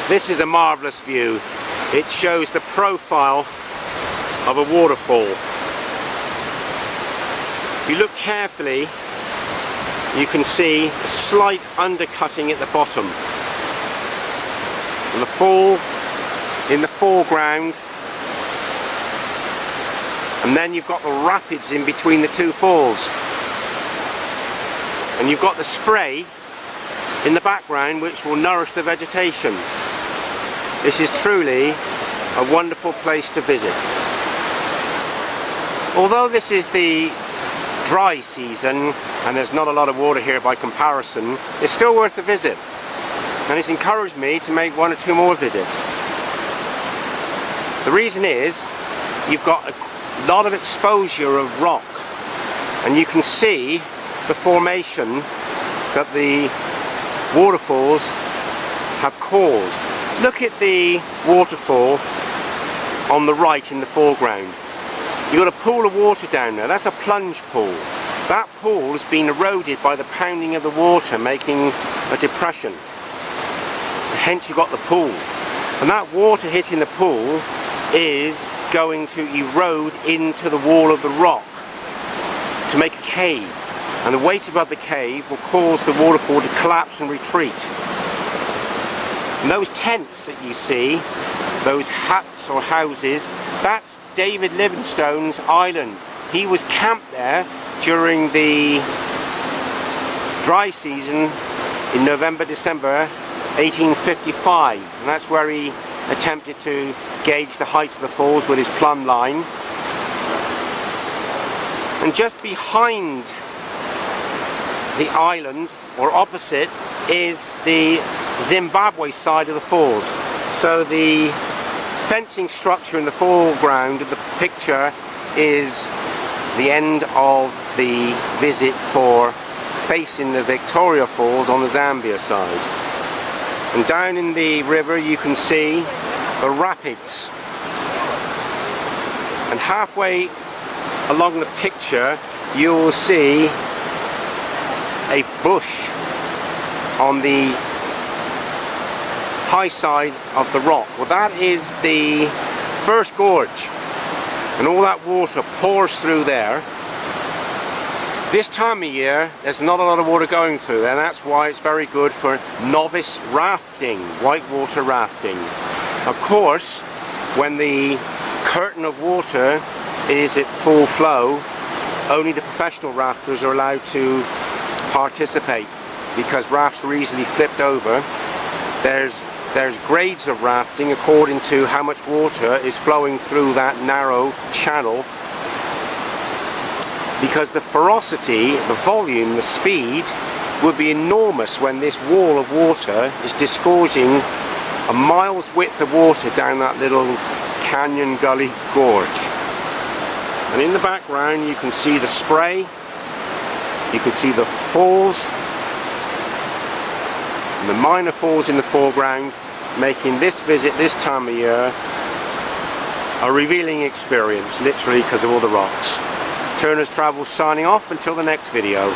This is a marvellous view. It shows the profile of a waterfall. If you look carefully, you can see a slight undercutting at the bottom. And the fall in the foreground, and then you've got the rapids in between the two falls. And you've got the spray in the background which will nourish the vegetation. This is truly a wonderful place to visit. Although this is the dry season and there's not a lot of water here by comparison, it's still worth a visit, and it's encouraged me to make 1 or 2 more visits. The reason is you've got a lot of exposure of rock, and you can see the formation that the waterfalls have caused. Look at the waterfall on the right in the foreground. You've got a pool of water down there. That's a plunge pool. That pool has been eroded by the pounding of the water, making a depression. So hence you've got the pool. And that water hitting the pool is going to erode into the wall of the rock to make a cave. And the weight above the cave will cause the waterfall to collapse and retreat. And those tents that you see, those huts or houses, that's David Livingstone's island. He was camped there during the dry season in November, December 1855, and that's where he attempted to gauge the height of the falls with his plumb line. And just behind the island, or opposite, is the Zimbabwe side of the falls. So the fencing structure in the foreground of the picture is the end of the visit for facing the Victoria Falls on the Zambia side. And down in the river you can see the rapids. And halfway along the picture you will see a bush on the high side of the rock. Well, that is the first gorge, and all that water pours through there. This time of year there's not a lot of water going through there, and that's why it's very good for novice rafting, whitewater rafting. Of course, when the curtain of water is at full flow, only the professional rafters are allowed to participate, because rafts are easily flipped over. There's grades of rafting according to how much water is flowing through that narrow channel, because the ferocity, the volume, the speed would be enormous when this wall of water is disgorging a mile's width of water down that little canyon gully gorge. And in the background you can see the spray, you can see the falls, and the minor falls in the foreground, making this visit this time of year a revealing experience, literally because of all the rocks. Turner's Travel signing off until the next video.